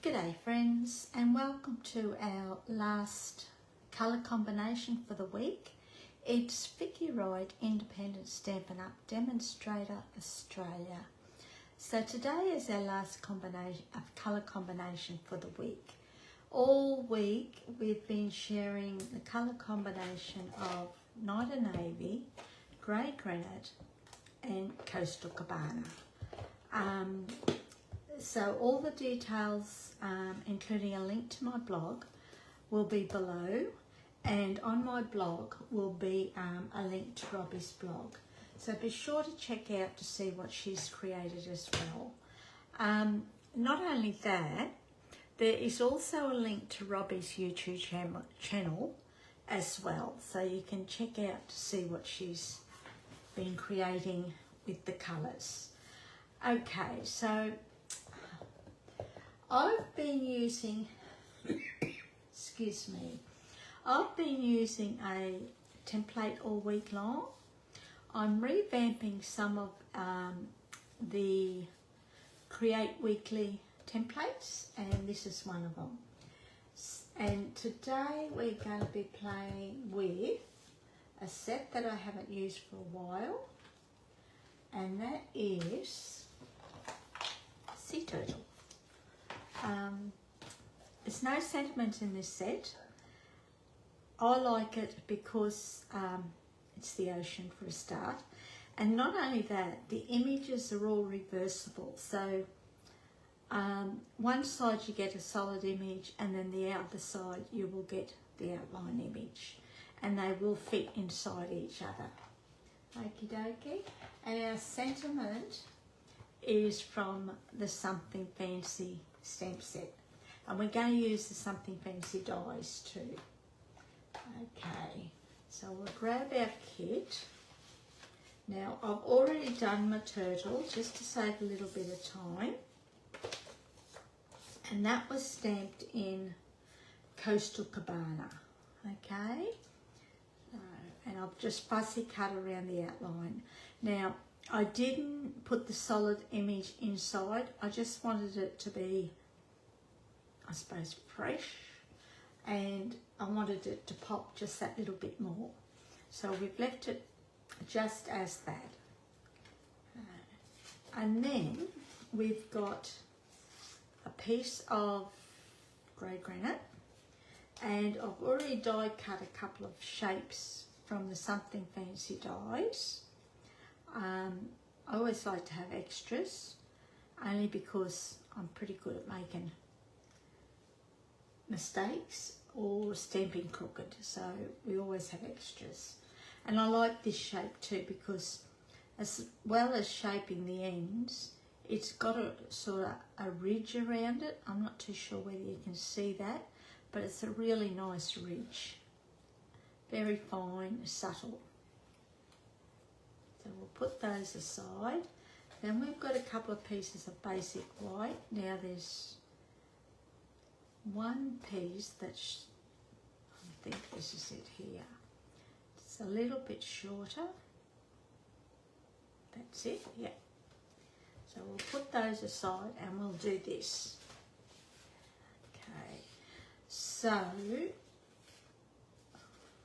G'day friends, and welcome to our last colour combination for the week. It's Vickywright Independent Stampin' Up Demonstrator Australia. So today is our last combination of colour combination for the week. All week we've been sharing the colour combination of Night of Navy, Grey Granite and Coastal Cabana. So all the details, including a link to my blog, will be below, and on my blog will be a link to Robbie's blog. So be sure to check out to see what she's created as well. Not only that, there is also a link to Robbie's YouTube channel as well, so you can check out to see what she's been creating with the colours. Okay, so I've been using, excuse me, I've been using a template all week long. I'm revamping some of the Create Weekly templates, and this is one of them. And today we're going to be playing with a set that I haven't used for a while, and that is Sea Turtle. There's no sentiment in this set. I like it because it's the ocean for a start, and not only that, the images are all reversible. So one side you get a solid image, and then the other side you will get the outline image, and they will fit inside each other. Okie dokie. And our sentiment is from the Something Fancy stamp set, and we're going to use the Something Fancy dies too. Okay, so we'll grab our kit. Now I've already done my turtle just to save a little bit of time, and that was stamped in Coastal Cabana. Okay, and I've just fussy cut around the outline. Now I didn't put the solid image inside. I just wanted it to be, I suppose, fresh, and I wanted it to pop just that little bit more. So we've left it just as that. And then we've got a piece of grey granite, and I've already die cut a couple of shapes from the Something Fancy dies. I always like to have extras, only because I'm pretty good at making mistakes or stamping crooked, so we always have extras. And I like this shape too because, as well as shaping the ends, it's got a sort of a ridge around it. I'm not too sure whether you can see that, but it's a really nice ridge, very fine, subtle. So we'll put those aside. Then we've got a couple of pieces of basic white. Now there's one piece that's, I think this is it here. It's a little bit shorter. That's it, yeah. So we'll put those aside and we'll do this. Okay, so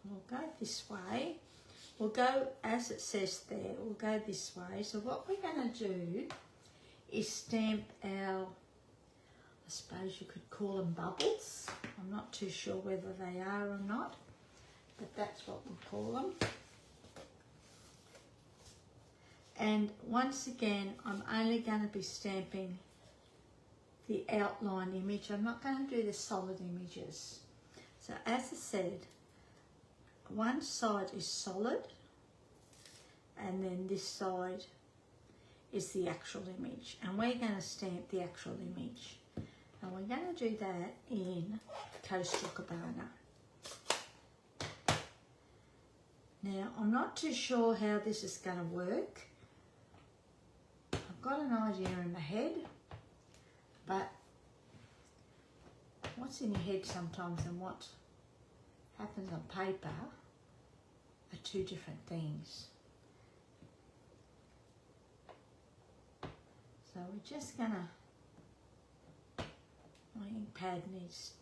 we'll go this way. We'll go, as it says there, we'll go this way. So what we're going to do is stamp our, I suppose you could call them bubbles. I'm not too sure whether they are or not, but that's what we'll call them. And once again, I'm only going to be stamping the outline image. I'm not going to do the solid images. So as I said, one side is solid, and then this side is the actual image, and we're going to stamp the actual image, and we're going to do that in Coastal Cabana. Now I'm not too sure how this is going to work. I've got an idea in my head, but what's in your head sometimes and what happens on paper are two different things. So we're just gonna, pad needs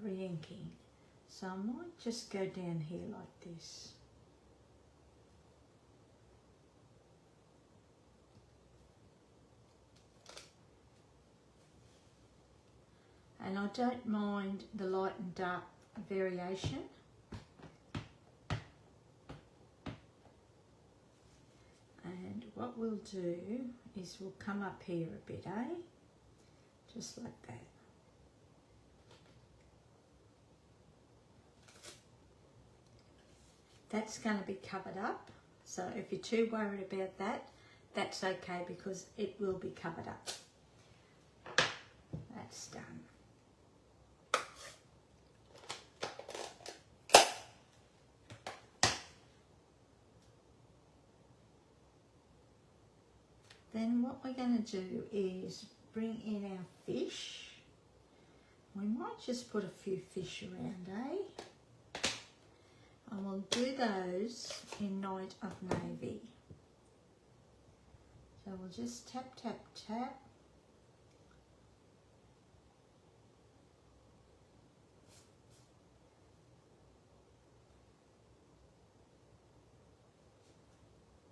re-inking. So I might just go down here like this. And I don't mind the light and dark variation. And what we'll do is we'll come up here a bit, just like that. That's going to be covered up, so if you're too worried about that, that's okay because it will be covered up. That's done. Then what we're going to do is bring in our fish. We might just put a few fish around, and we'll do those in Night of Navy. So we'll just tap, tap, tap.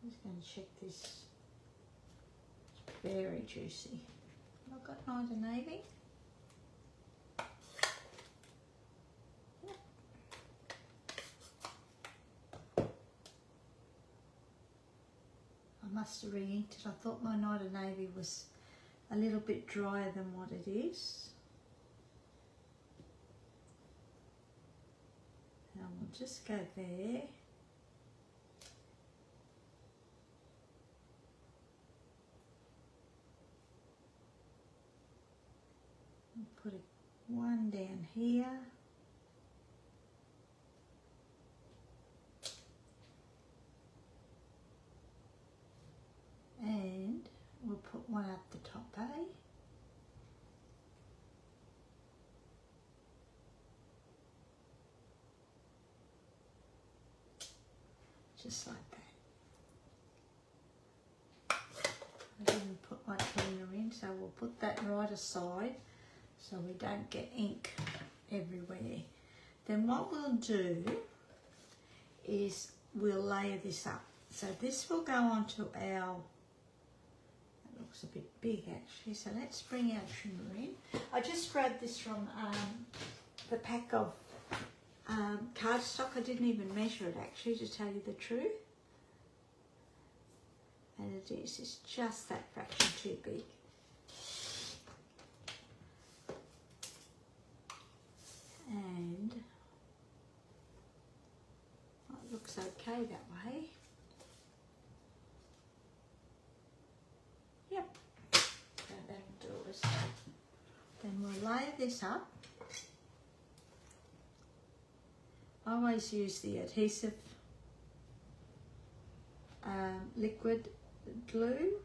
I'm just going to check this. It's very juicy. I've got Night of Navy. I must have re-inked it. I thought my Night of Navy was a little bit drier than what it is. Now we'll just go there. Put one down here. And we'll put one at the top, Just like that. I didn't put my cleaner in, so we'll put that right aside so we don't get ink everywhere. Then what we'll do is we'll layer this up. So this will go onto our, it looks a bit big actually, so let's bring our trimmer in. I just grabbed this from the pack of cardstock. I didn't even measure it actually, to tell you the truth. And it is, it's just that fraction too big. And it looks okay that way. Yep, so that'll do us. Then we'll layer this up. I always use the adhesive liquid glue.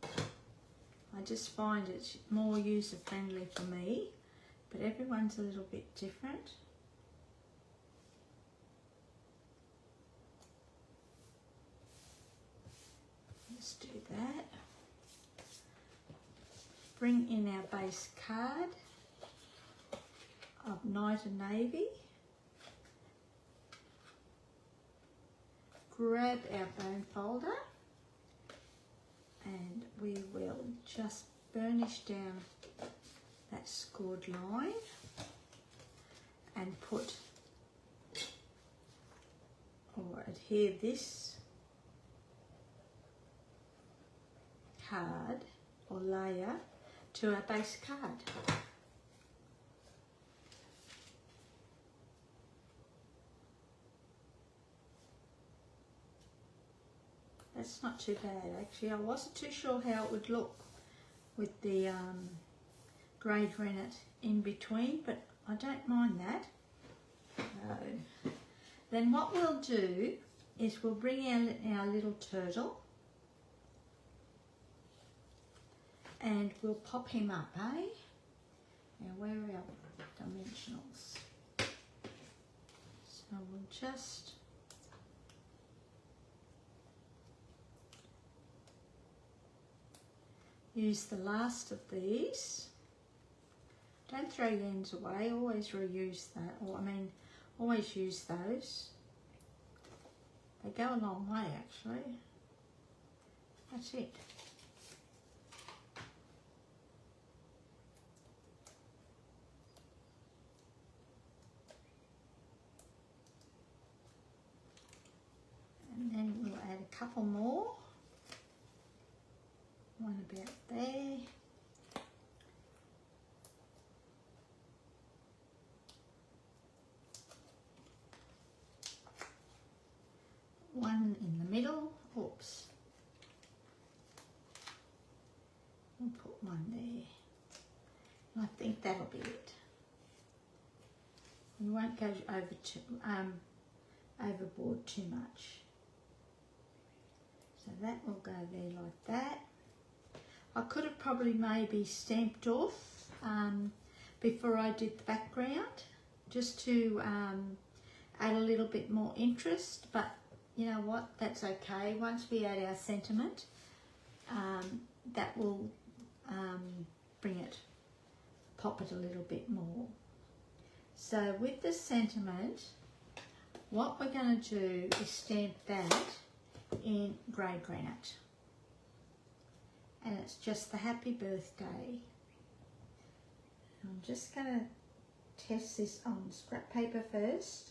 I just find it more user friendly for me, but everyone's a little bit different. Let's do that. Bring in our base card of Night of Navy. Grab our bone folder and we will just burnish down that scored line and put or adhere this card or layer to our base card. That's not too bad actually. I wasn't too sure how it would look with the grey granite in between, but I don't mind that. So, then what we'll do is we'll bring our little turtle and we'll pop him up, Now where are our dimensionals? So we'll just use the last of these. Don't throw your ends away, always reuse that, or I mean, always use those. They go a long way actually. That's it. And then we'll add a couple more. One about there. One in the middle. Oops. We'll put one there. I think that'll be it. You won't go overboard too much. So that will go there like that. I could have probably maybe stamped off before I did the background, just to add a little bit more interest, but you know what, that's okay. Once we add our sentiment, that will bring it, pop it a little bit more. So with the sentiment, what we're going to do is stamp that in grey granite. And it's just the happy birthday. I'm just going to test this on scrap paper first.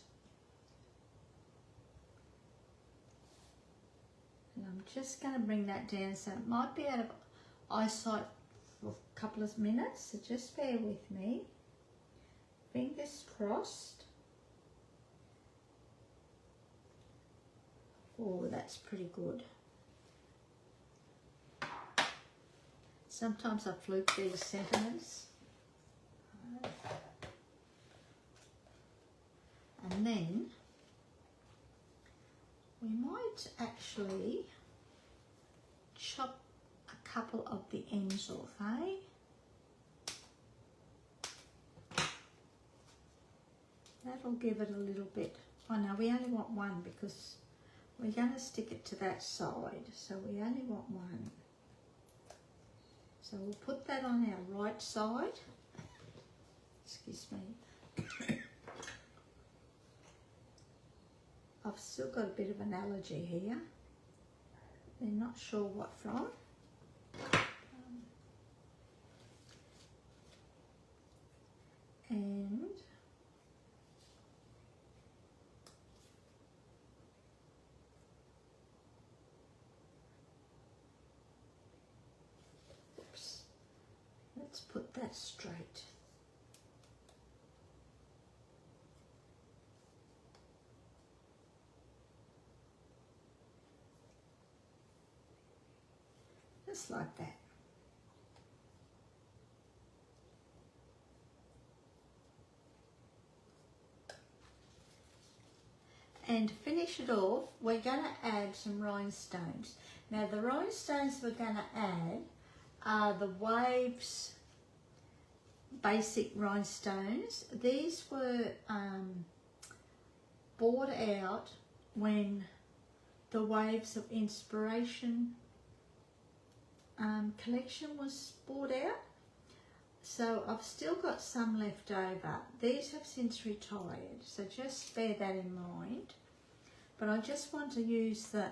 And I'm just going to bring that down, so it might be out of eyesight for a couple of minutes, so just bear with me. Fingers crossed. Oh, that's pretty good. Sometimes I fluke these sentiments. And then we might actually chop a couple of the ends off, eh? That'll give it a little bit. Oh no, we only want one because we're going to stick it to that side, so we only want one. So we'll put that on our right side. Excuse me. I've still got a bit of an allergy here. They're not sure what from. And oops, let's put that straight. Just like that. And to finish it off, we're going to add some rhinestones. Now the rhinestones we're going to add are the Waves basic rhinestones. These were bought out when the Waves of Inspiration collection was bought out, so I've still got some left over. These have since retired, so just bear that in mind. But I just want to use the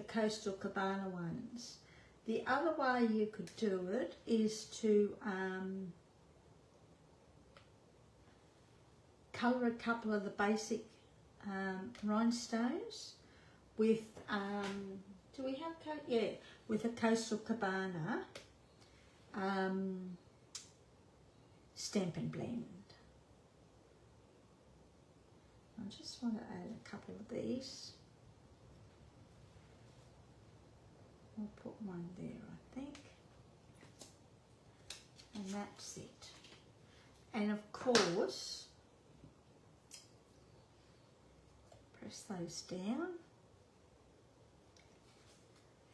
Coastal Cabana ones. The other way you could do it is to colour a couple of the basic rhinestones with do we have with a Coastal Cabana Stampin' blend. I just want to add a couple of these. I'll put one there, I think. And that's it. And of course, press those down.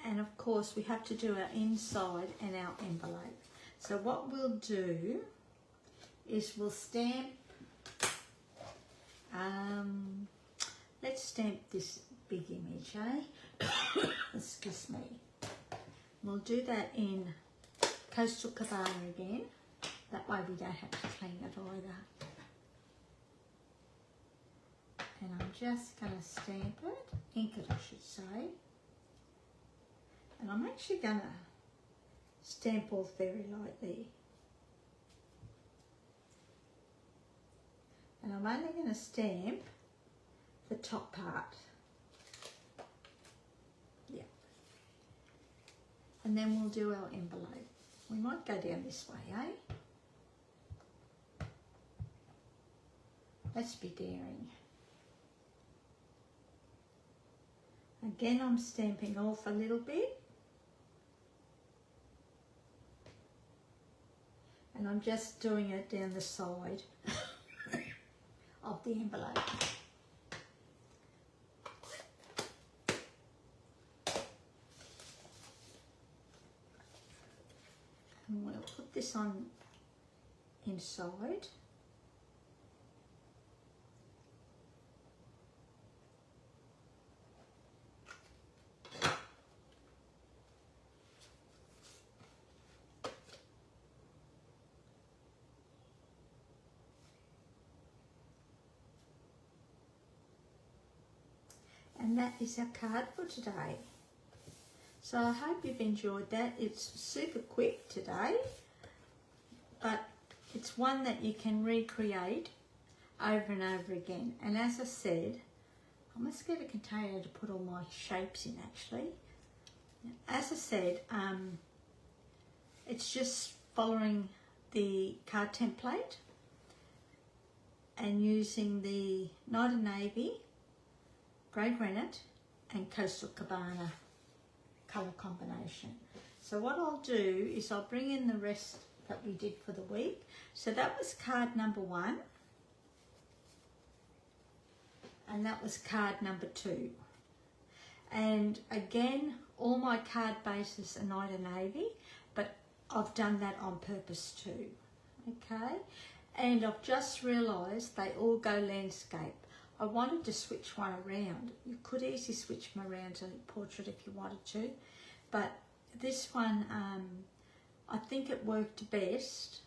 And of course, we have to do our inside and our envelope. So what we'll do is we'll stamp, let's stamp this big image, eh? Excuse me. We'll do that in Coastal Cabana again. That way we don't have to clean it either. And I'm just going to stamp it, ink it I should say. And I'm actually going to stamp off very lightly. And I'm only going to stamp the top part. Yeah. And then we'll do our envelope. We might go down this way, eh? Let's be daring. Again, I'm stamping off a little bit. And I'm just doing it down the side of the envelope. And we'll put this on inside. And that is our card for today. So I hope you've enjoyed that. It's super quick today, but it's one that you can recreate over and over again. And as I said, I must get a container to put all my shapes in actually. As I said, it's just following the card template and using the Night of Navy, Grey Granite and Coastal Cabana colour combination. So what I'll do is I'll bring in the rest that we did for the week. So that was card number 1 and that was card number 2. And again, all my card bases are Night of Navy, but I've done that on purpose too, okay? And I've just realised they all go landscape. I wanted to switch one around. You could easily switch them around to portrait if you wanted to, but this one, I think it worked best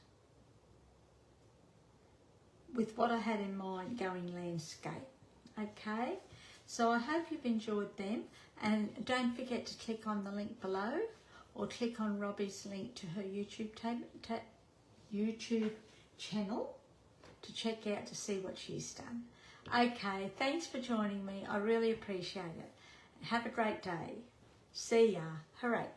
with what I had in mind going landscape, okay? So I hope you've enjoyed them, and don't forget to click on the link below or click on Robbie's link to her YouTube channel to check out to see what she's done. Okay, thanks for joining me. I really appreciate it. Have a great day. See ya. Hooray.